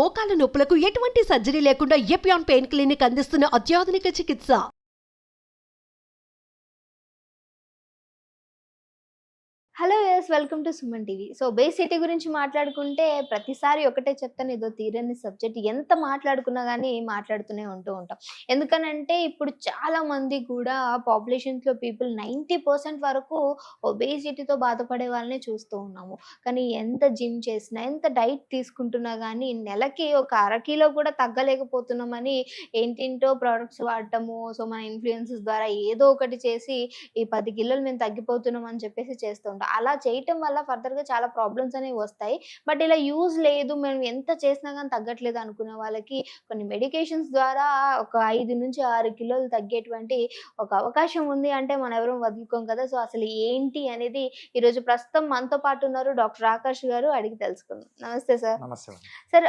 మోకాల నొప్పులకు ఎటువంటి సర్జరీ లేకుండా ఎపియాన్ పెయిన్ క్లినిక్ అందిస్తున్న అత్యాధునిక చికిత్స. Hello welcome to Suman TV. So obesity గురించి మాట్లాడుకుంటే ప్రతిసారి ఒకటే చెప్తాను, ఏదో తీరని సబ్జెక్ట్. ఎంత మాట్లాడుకున్నా కానీ మాట్లాడుతూనే ఉంటాం. ఎందుకనంటే ఇప్పుడు చాలా మంది కూడా పాపులేషన్స్లో పీపుల్ 90% వరకు ఒబేసిటీతో బాధపడే వాళ్ళని చూస్తూ ఉన్నాము. కానీ ఎంత జిమ్ చేసినా, ఎంత డైట్ తీసుకుంటున్నా కానీ నెలకి ఒక 1/2 కిలో కూడా తగ్గలేకపోతున్నామని ఏంటేంటో ప్రోడక్ట్స్ వాడటము, సో మన ఇన్ఫ్లుయెన్సెస్ ద్వారా ఏదో ఒకటి చేసి ఈ 10 కిలోలు మేము తగ్గిపోతున్నాం అని చెప్పేసి చేస్తూ ఉంటాం. అలా చేయటం వల్ల ఫర్దర్గా చాలా ప్రాబ్లమ్స్ అనేవి వస్తాయి. బట్ ఇలా యూజ్ లేదు, మేము ఎంత చేసినా కానీ తగ్గట్లేదు అనుకునే వాళ్ళకి కొన్ని మెడికేషన్స్ ద్వారా ఒక 5 నుంచి 6 కిలోలు తగ్గేటువంటి ఒక అవకాశం ఉంది అంటే మనం ఎవరూ వదులుకోం కదా. సో అసలు ఏంటి అనేది ఈరోజు ప్రస్తుతం మనతో పాటు ఉన్నారు డాక్టర్ ఆకాష్ గారు, అడిగి తెలుసుకుందాం. నమస్తే సార్. నమస్తే. సార్,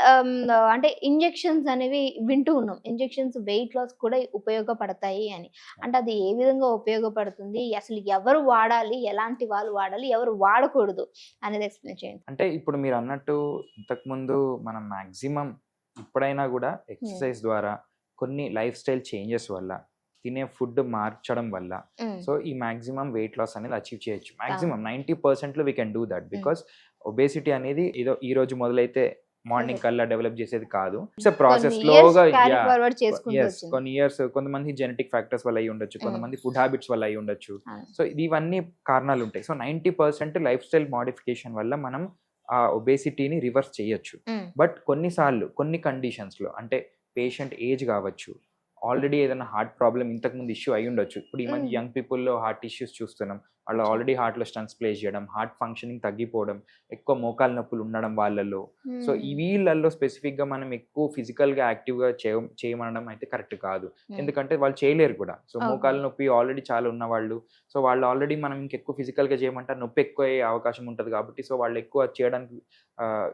అంటే ఇంజెక్షన్స్ అనేవి వింటూ ఉన్నాం, ఇంజెక్షన్స్ వెయిట్ లాస్ కూడా ఉపయోగపడతాయి అని. అంటే అది ఏ విధంగా ఉపయోగపడుతుంది, అసలు ఎవరు వాడాలి, ఎలాంటి వాళ్ళు వాడాలి, ఎవరు వాడకూడదు అనేది ఎక్స్ప్లెయిన్ చేయండి. అంటే ఇప్పుడు మీరు అన్నట్టు ఇంతకుముందు మనం మాక్సిమం ఎప్పుడైనా కూడా ఎక్సర్సైజ్ ద్వారా కొన్ని లైఫ్ స్టైల్ చేంజెస్ వల్ల, తినే ఫుడ్ మార్చడం వల్ల సో ఈ మాక్సిమం వెయిట్ లాస్ అనేది అచీవ్ చేయొచ్చు. Maximum 90% we can do that. Because obesity అనేది ఏదో ఈ రోజు మొదలైతే మార్నింగ్ కల్లా డెవలప్ చేసేది కాదు. It's a process. స్లోగా కొన్ని ఇయర్స్, కొంతమంది జెనెటిక్ ఫ్యాక్టర్స్ వల్ల అయి ఉండొచ్చు, కొంతమంది ఫుడ్ హ్యాబిట్స్ వల్ల అయి ఉండొచ్చు. సో ఇవన్నీ కారణాలు ఉంటాయి. సో 90% లైఫ్ స్టైల్ మోడిఫికేషన్ వల్ల మనం ఆ ఒబేసిటీని రివర్స్ చేయొచ్చు. బట్ కొన్నిసార్లు కొన్ని కండిషన్స్ లో, అంటే పేషెంట్ ఏజ్ కావచ్చు, ఆల్రెడీ ఏదైనా హార్ట్ ప్రాబ్లమ్ ఇంతకుముందు ఇష్యూ అయి ఉండొచ్చు. ఇప్పుడు ఈ మధ్య యంగ్ పీపుల్లో హార్ట్ ఇష్యూస్ చూస్తున్నాం. వాళ్ళు ఆల్రెడీ హార్ట్లో స్టంట్స్ ప్లేస్ చేయడం, హార్ట్ ఫంక్షనింగ్ తగ్గిపోవడం, ఎక్కువ మోకాల నొప్పులు ఉండడం వాళ్ళలో. సో ఈ వీళ్ళల్లో స్పెసిఫిక్గా మనం ఎక్కువ ఫిజికల్గా యాక్టివ్గా చేయమనడం అయితే కరెక్ట్ కాదు. ఎందుకంటే వాళ్ళు చేయలేరు కూడా. సో మోకాల నొప్పి ఆల్రెడీ చాలా ఉన్న వాళ్ళు, సో వాళ్ళు ఆల్రెడీ మనం ఇంకెక్కువ ఫిజికల్గా చేయమంటారు, నొప్పి ఎక్కువ అయ్యే అవకాశం ఉంటుంది కాబట్టి సో వాళ్ళు ఎక్కువ చేయడానికి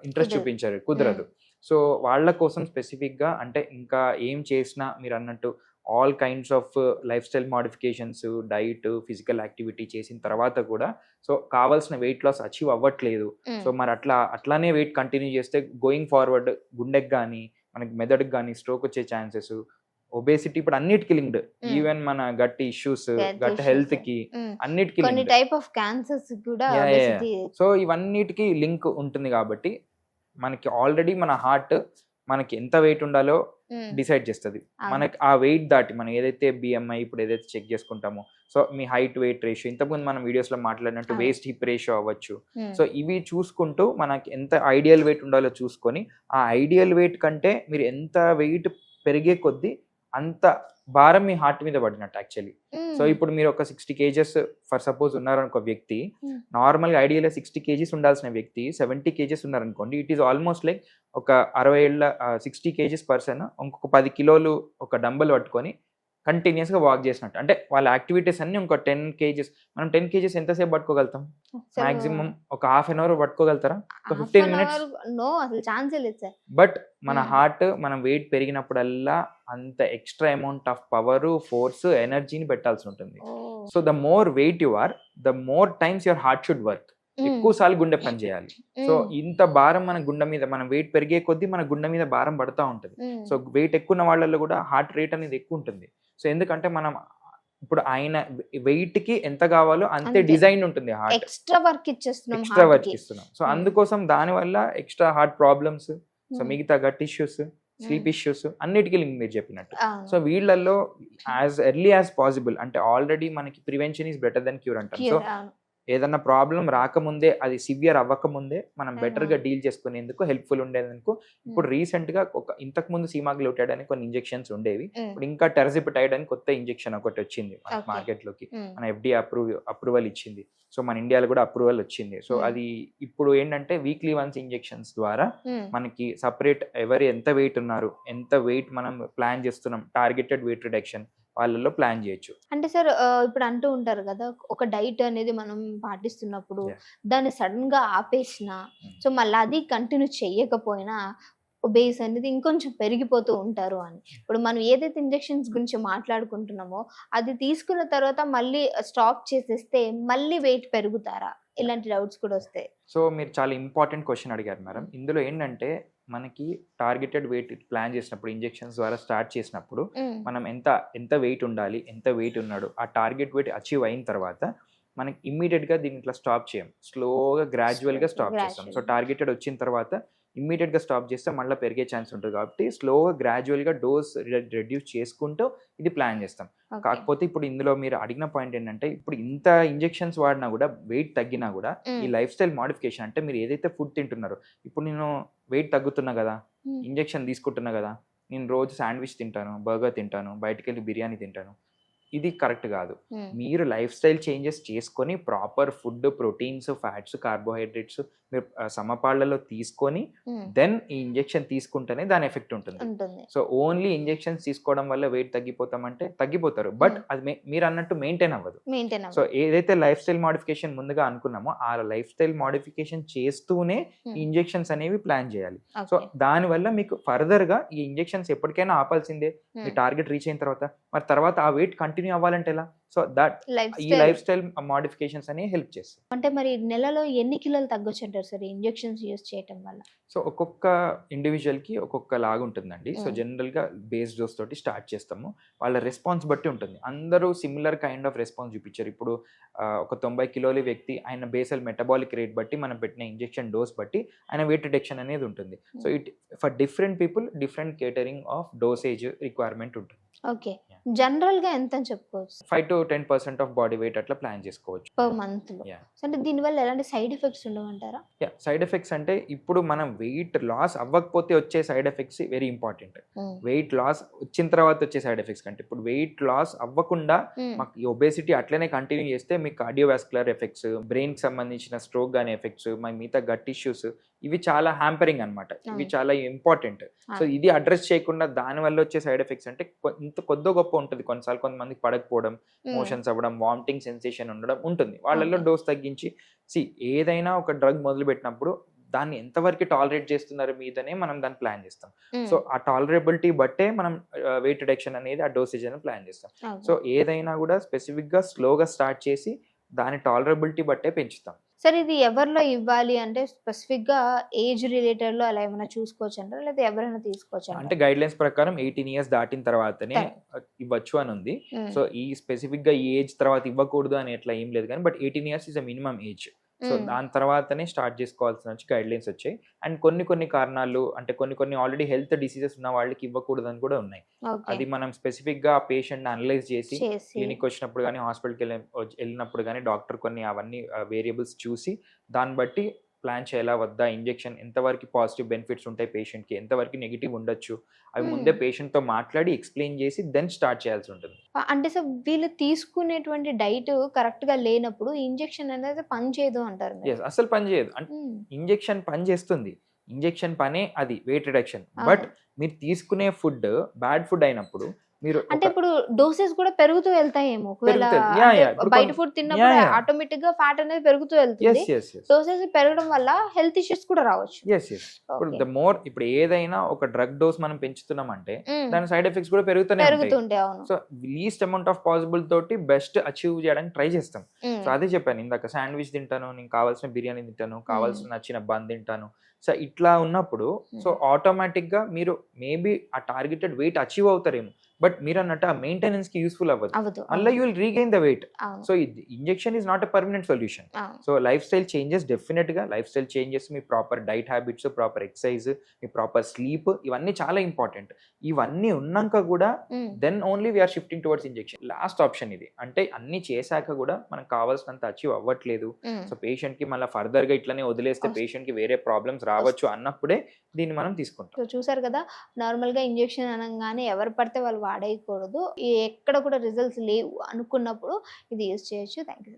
ఇంట్రెస్ట్ చూపించారు, కుదరదు. సో వాళ్ళ కోసం స్పెసిఫిక్గా అంటే ఇంకా ఏం చేసినా మీరు అన్నట్టు all kinds of life style modifications, diet, physical activity చేసిన తర్వాత కూడా సో కావాల్సిన వెయిట్ లాస్ అచీవ్ అవ్వట్లేదు. సో మరి అట్లానే వెయిట్ కంటిన్యూ చేస్తే గోయింగ్ ఫార్వర్డ్ గుండెకి కానీ మనకి మెదడుకి కానీ స్ట్రోక్ వచ్చే ఛాన్సెస్, ఒబేసిటీ ఇప్పుడు అన్నిటికి లింక్డ్. ఈవెన్ మన గట్ ఇష్యూస్, గట్ హెల్త్ కి అన్నిటికీ సో ఇవన్నిటికి లింక్ ఉంటుంది. కాబట్టి మనకి ఆల్రెడీ మన హార్ట్ మనకి ఎంత వెయిట్ ఉండాలో డిసైడ్ చేస్తుంది. మనకి ఆ వెయిట్ దాటి మనం ఏదైతే బిఎంఐ ఇప్పుడు ఏదైతే చెక్ చేసుకుంటామో, సో మీ హైట్ వెయిట్ రేషియో, ఇంతకుముందు మనం వీడియోస్ లో మాట్లాడినట్టు వేస్ట్ హిప్ రేషియో అవ్వచ్చు. సో ఇవి చూసుకుంటూ మనకి ఎంత ఐడియల్ వెయిట్ ఉండాలో చూసుకొని, ఆ ఐడియల్ వెయిట్ కంటే మీరు ఎంత వెయిట్ పెరిగే కొద్దీ అంత భారం మీ హార్ట్ మీద పడినట్టు యాక్చువల్లీ. సో ఇప్పుడు మీరు ఒక 60 kgs ఫర్ సపోజ్ ఉన్నారనుకో వ్యక్తి, నార్మల్గా ఐడియల్గా 60 kgs ఉండాల్సిన వ్యక్తి 70 kgs ఉన్నారనుకోండి, ఇట్ ఈస్ ఆల్మోస్ట్ లైక్ ఒక 60 ఏళ్ళ 60 kgs పర్సన్ ఇంకొక 10 కిలోలు ఒక డంబల్ పట్టుకొని కంటిన్యూస్గా వాక్ చేసినట్టు. అంటే వాళ్ళ యాక్టివిటీస్ అన్ని ఇంకో 10 kgs. మనం 10 kgs ఎంతసేపు పట్టుకోగలుగుతాం? మాక్సిమం ఒక హాఫ్ అన్ అవర్ పట్టుకోగలుగుతారా? ఒక 15 minutes. బట్ మన హార్ట్ మనం వెయిట్ పెరిగినప్పుడల్లా అంత extra amount of power, force, ఎనర్జీని పెట్టాల్సి ఉంటుంది. So the more weight you are, the more times your heart should work. ఎక్కువ సార్లు గుండె పని చేయాలి. సో ఇంత భారం మన గుండె మీద, మనం వెయిట్ పెరిగే కొద్దీ మన గుండె మీద భారం పడతా ఉంటుంది. సో వెయిట్ ఎక్కువ ఉన్న వాళ్ళల్లో కూడా హార్ట్ రేట్ అనేది ఎక్కువ ఉంటుంది. సో ఎందుకంటే మనం ఇప్పుడు ఆయన వెయిట్ కి ఎంత కావాలో అంతే డిజైన్ ఉంటుంది. హార్ట్ ఎక్స్ట్రా వర్క్ ఇస్తున్నాం. సో అందుకోసం దానివల్ల ఎక్స్ట్రా హార్ట్ ప్రాబ్లమ్స్, సో మిగతా గట్ ఇష్యూస్, స్లీప్ ఇష్యూస్ అన్నిటికీ లింక్ మీరు చెప్పినట్టు. సో వీళ్ళల్లో యాజ్ ఎర్లీ యాజ్ పాసిబుల్, అంటే ఆల్రెడీ మనకి prevention is better than cure అంటాం. సో ఏదన్నా ప్రాబ్లం రాకముందే, అది సివియర్ అవ్వకముందే మనం బెటర్గా డీల్ చేసుకునేందుకు హెల్ప్ఫుల్ ఉండేందుకు ఇప్పుడు రీసెంట్గా ఇంతకు ముందు సీమాగ్లూటైడ్ అని కొన్ని ఇంజెక్షన్స్ ఉండేవి. ఇప్పుడు ఇంకా టెరజిపిటైడ్ అని కొత్త ఇంజెక్షన్ ఒకటి వచ్చింది మార్కెట్లోకి. మన FDA అప్రూవల్ ఇచ్చింది. సో మన ఇండియాలో కూడా అప్రూవల్ వచ్చింది. సో అది ఇప్పుడు ఏంటంటే వీక్లీ వన్స్ ఇంజెక్షన్స్ ద్వారా మనకి సపరేట్ ఎవరు ఎంత వెయిట్ ఉన్నారు, ఎంత వెయిట్ మనం ప్లాన్ చేస్తున్నాం, టార్గెటెడ్ వెయిట్ రిడక్షన్ వాళ్ళలో ప్లాన్ చేయొచ్చు. అంటే సార్, ఇప్పుడు అంటూ ఉంటారు కదా, ఒక డైట్ అనేది మనం పాటిస్తున్నప్పుడు దాన్ని సడన్ గా ఆపేసిన, సో మళ్ళీ అది కంటిన్యూ చేయకపోయినా బేస్ అనేది ఇంకొంచెం పెరిగిపోతూ ఉంటారు అని. ఇప్పుడు మనం ఏదైతే ఇంజెక్షన్స్ గురించి మాట్లాడుకుంటున్నామో అది తీసుకున్న తర్వాత మళ్ళీ స్టాప్ చేసేస్తే మళ్ళీ వెయిట్ పెరుగుతారా? ఇలాంటి డౌట్స్ కూడా వస్తాయి. సో మీరు చాలా ఇంపార్టెంట్ క్వశ్చన్ అడిగారు మేడం. ఇందులో ఏంటంటే మనకి టార్గెటెడ్ వెయిట్ ప్లాన్ చేసినప్పుడు ఇంజెక్షన్స్ ద్వారా స్టార్ట్ చేసినప్పుడు మనం ఎంత వెయిట్ ఉండాలి, ఎంత వెయిట్ ఉన్నాడు, ఆ టార్గెట్ వెయిట్ అచీవ్ అయిన తర్వాత మనకి ఇమ్మీడియట్గా దీన్ని ఇట్లా స్టాప్ చేయం, స్లోగా గ్రాడ్యువల్గా స్టాప్ చేస్తాం. సో టార్గెటెడ్ వచ్చిన తర్వాత ఇమ్మీడియట్గా స్టాప్ చేస్తే మళ్ళీ పెరిగే ఛాన్స్ ఉంటుంది కాబట్టి స్లోగా గ్రాడ్యువల్గా డోస్ రెడ్యూస్ చేసుకుంటూ ఇది ప్లాన్ చేస్తాం. కాకపోతే ఇప్పుడు ఇందులో మీరు అడిగిన పాయింట్ ఏంటంటే, ఇప్పుడు ఇంత ఇంజెక్షన్స్ వాడినా కూడా వెయిట్ తగ్గినా కూడా ఈ లైఫ్ స్టైల్ మోడిఫికేషన్ అంటే మీరు ఏదైతే ఫుడ్ తింటున్నారో, ఇప్పుడు నేను వెయిట్ తగ్గుతున్నా కదా, ఇంజెక్షన్ తీసుకుంటున్నా కదా, నేను రోజు శాండ్విచ్ తింటాను, బర్గర్ తింటాను, బయటకు వెళ్ళి బిర్యానీ తింటాను, ఇది కరెక్ట్ కాదు. మీరు లైఫ్ స్టైల్ చేంజెస్ చేసుకొని proper food, proteins, fats, carbohydrates మీరు సమపాళ్లలో తీసుకొని దెన్ ఈ ఇంజెక్షన్ తీసుకుంటేనే దాని ఎఫెక్ట్ ఉంటుంది. సో ఓన్లీ ఇంజెక్షన్స్ తీసుకోవడం వల్ల వెయిట్ తగ్గిపోతామంటే తగ్గిపోతారు, బట్ అది మీరు అన్నట్టు మెయింటైన్ అవ్వదు. సో ఏదైతే లైఫ్ స్టైల్ మోడిఫికేషన్ ముందుగా అనుకున్నామో ఆ లైఫ్ స్టైల్ మోడిఫికేషన్ చేస్తూనే ఈ ఇంజెక్షన్స్ అనేవి ప్లాన్ చేయాలి. సో దానివల్ల మీకు ఫర్దర్ గా ఈ ఇంజెక్షన్స్ ఎప్పటికైనా ఆపాల్సిందే మీ టార్గెట్ రీచ్ అయిన తర్వాత. మరి తర్వాత ఆ వెయిట్ కంటిన్యూ అవ్వాలంటే ఎలా? సో దట్ ఈ లైఫ్ స్టైల్ మోడిఫికేషన్స్ అనేవి హెల్ప్ చేస్తాయి. అంటే మరి నెలలో ఎన్ని కిలోలు తగ్గొచ్చు అంటారు సార్ ఇంజెక్షన్స్ యూస్ చేయడం వల్ల? సో ఒక్కొక్క ఇండివిజువల్ కి ఒక్కొక్క లాగా ఉంటుందండి. సో జనరల్ గా బేస్ డోస్ తోటి స్టార్ట్ చేస్తాము, వాళ్ళ రెస్పాన్స్ బట్టి ఉంటుంది. అందరూ సిమిలర్ కైండ్ ఆఫ్ రెస్పాన్స్ చూపించారు. ఇప్పుడు ఒక 90 కిలోల వ్యక్తి ఆయన బేసల్ మెటబాలిక్ రేట్ బట్టి మనం పెట్టిన ఇంజెక్షన్ డోస్ బట్టి ఆయన వెయిట్ రిడక్షన్ అనేది ఉంటుంది. So it for different people different catering of dosage requirement ఉంటుంది. ఓకే, జనరల్ గా ఎంత అని చెప్పుకోవచ్చు? 5 to 10% ఆఫ్ బాడీ వెయిట్ అట్లా ప్లాన్ చేసుకోవచ్చు పర్ మంత్ లో. అంటే దీని వల్ల ఎలాంటి సైడ్ ఎఫెక్ట్స్ ఉండవంటారా? సైడ్ ఎఫెక్ట్స్ అంటే ఇప్పుడు మనం వెయిట్ లాస్ అవ్వకపోతే వచ్చే side effects very important. Weight loss వచ్చిన తర్వాత వచ్చే సైడ్ ఎఫెక్ట్స్ కంటే ఇప్పుడు వెయిట్ లాస్ అవ్వకుండా మాకు ఈ ఒబేసిటీ అట్లనే కంటిన్యూ చేస్తే మీకు కార్డియోవాస్కులర్ ఎఫెక్ట్స్, బ్రెయిన్ కి సంబంధించిన స్ట్రోక్ గానే ఎఫెక్ట్స్, మిగతా గట్ ఇష్యూస్, ఇవి చాలా హ్యాంపరింగ్ అనమాట. ఇవి చాలా ఇంపార్టెంట్. సో ఇది అడ్రస్ చేయకుండా దాని వల్ల వచ్చే సైడ్ ఎఫెక్ట్స్ అంటే ఇంత కొద్ది గొప్ప ఉంటుంది. కొన్నిసార్లు కొంతమందికి పడకపోవడం, మోషన్స్ అవ్వడం, వామిటింగ్ సెన్సేషన్ ఉండడం ఉంటుంది. వాళ్ళల్లో డోస్ తగ్గించి ఏదైనా ఒక డ్రగ్ మొదలు పెట్టినప్పుడు దాన్ని ఎంతవరకు టాలరేట్ చేస్తున్నారు మీదనే మనం దాన్ని ప్లాన్ చేస్తాం. సో ఆ టాలరబిలిటీ బట్టే మనం వెయిట్ రిడక్షన్ అనేది ఆ డోసేజ్ అని ప్లాన్ చేస్తాం. సో ఏదైనా కూడా స్పెసిఫిక్ గా స్లోగా స్టార్ట్ చేసి దాని టాలరబిలిటీ బట్టే పెంచుతాం. సార్ ఇది ఎవరిలో ఇవ్వాలి అంటే స్పెసిఫిక్ గా ఏజ్ రిలేటెడ్ లో అలా ఏమైనా చూసుకోవచ్చు అంటారా, లేదా ఎవరైనా తీసుకోవచ్చు అంటే గైడ్ లైన్స్ ప్రకారం 18 years దాటిన తర్వాతనే ఇవ్వచ్చు అని ఉంది. సో ఈ స్పెసిఫిక్ గా ఈ ఏజ్ తర్వాత ఇవ్వకూడదు అని ఎట్లా ఏం లేదు కానీ, but 18 years is a minimum age. So దాని తర్వాతనే స్టార్ట్ చేసుకోవాల్సిన గైడ్ లైన్స్ వచ్చాయి. అండ్ కొన్ని కారణాలు అంటే కొన్ని ఆల్రెడీ హెల్త్ డిసీజెస్ ఉన్న వాళ్ళకి ఇవ్వకూడదని కూడా ఉన్నాయి. అది మనం స్పెసిఫిక్ గా పేషెంట్ అనలైజ్ చేసి క్లినిక్ వచ్చినప్పుడు కానీ హాస్పిటల్కి వెళ్ళినప్పుడు కానీ డాక్టర్ కొన్ని అవన్నీ వేరియబుల్స్ చూసి దాన్ని బట్టి ప్లాన్ చేయాలా వద్దా, ఇంజెక్షన్ ఎంతవరకు పాజిటివ్ బెనిఫిట్స్ ఉంటాయి పేషెంట్కి, ఎంతవరకు నెగిటివ్ ఉండొచ్చు, అవి ముందే పేషెంట్తో మాట్లాడి ఎక్స్ప్లెయిన్ చేసి దెన్ స్టార్ట్ చేయాల్సి ఉంటుంది. అంటే సార్ వీళ్ళు తీసుకునేటువంటి డైట్ కరెక్ట్ గా లేనప్పుడు ఇంజెక్షన్ అనేది పని చేయదు అంటారు? అసలు పని చేయదు. అంటే ఇంజెక్షన్ పని చేస్తుంది, ఇంజెక్షన్ పనే అది వెయిట్ రిడక్షన్. బట్ మీరు తీసుకునే ఫుడ్ బ్యాడ్ ఫుడ్ అయినప్పుడు మీరు అంటే ఇప్పుడు డోసెస్ కూడా పెరుగుతూ వెళ్తాయేమో, బయట ఫుడ్ తిన్నప్పుడు ఆటోమేటిక్ గా ఫ్యాట్ అనేది పెరుగుతూ వెళ్తుంది. డోసెస్ పెరగడం వల్ల హెల్త్ ఇష్యూస్ కూడా రావచ్చు. ఇప్పుడు ద మోర్ ఇప్పుడు ఏదైనా ఒక డ్రగ్ డోస్ మనం పెంచుతున్నాం అంటే దాని సైడ్ ఎఫెక్ట్స్ కూడా పెరుగుతుంటాయి. So least amount of possible తోటి బెస్ట్ అచీవ్ చేయడానికి ట్రై చేస్తాం. సో అదే చెప్పాను ఇందాక, శాండ్విచ్ తింటాను, నేను కావాల్సిన బిర్యానీ తింటాను, కావాల్సిన నచ్చిన బన్ తింటాను. సో ఇట్లా ఉన్నప్పుడు సో ఆటోమేటిక్ గా మీరు మేబీ ఆ టార్గెటెడ్ వెయిట్ అచీవ్ అవుతారేమో, బట్ మీరు అన్నట్టు ఆ మెయింటెనెన్స్ కి యూస్ఫుల్ అవ్వదు. అలా you will regain the weight. So injection is not a permanent solution. So life style changes, definite గా లైఫ్ స్టైల్ చేంజెస్, మీ proper diet habits, proper exercise, మీ ప్రాపర్ స్లీప్, ఇవన్నీ చాలా ఇంపార్టెంట్. ఇవన్నీ ఉన్నాక కూడా then only we are shifting towards injection. Last option ఇది. అంటే అన్ని చేశాక కూడా మనకు కావాల్సినంత అచీవ్ అవ్వట్లేదు, సో పేషెంట్ కి మళ్ళీ ఫర్దర్ గా ఇట్లనే వదిలేస్తే పేషెంట్ కి వేరే ప్రాబ్లమ్స్ రావచ్చు అన్నప్పుడే దీన్ని మనం తీసుకుంటాం. సో చూసారు కదా, నార్మల్ గా ఇంజెక్షన్ అనగానే ఎవరు పడితే వాళ్ళు వాడేయకూడదు, ఎక్కడ కూడా రిజల్ట్స్ లేవు అనుకున్నప్పుడు ఇది యూజ్ చేయొచ్చు. Thank you.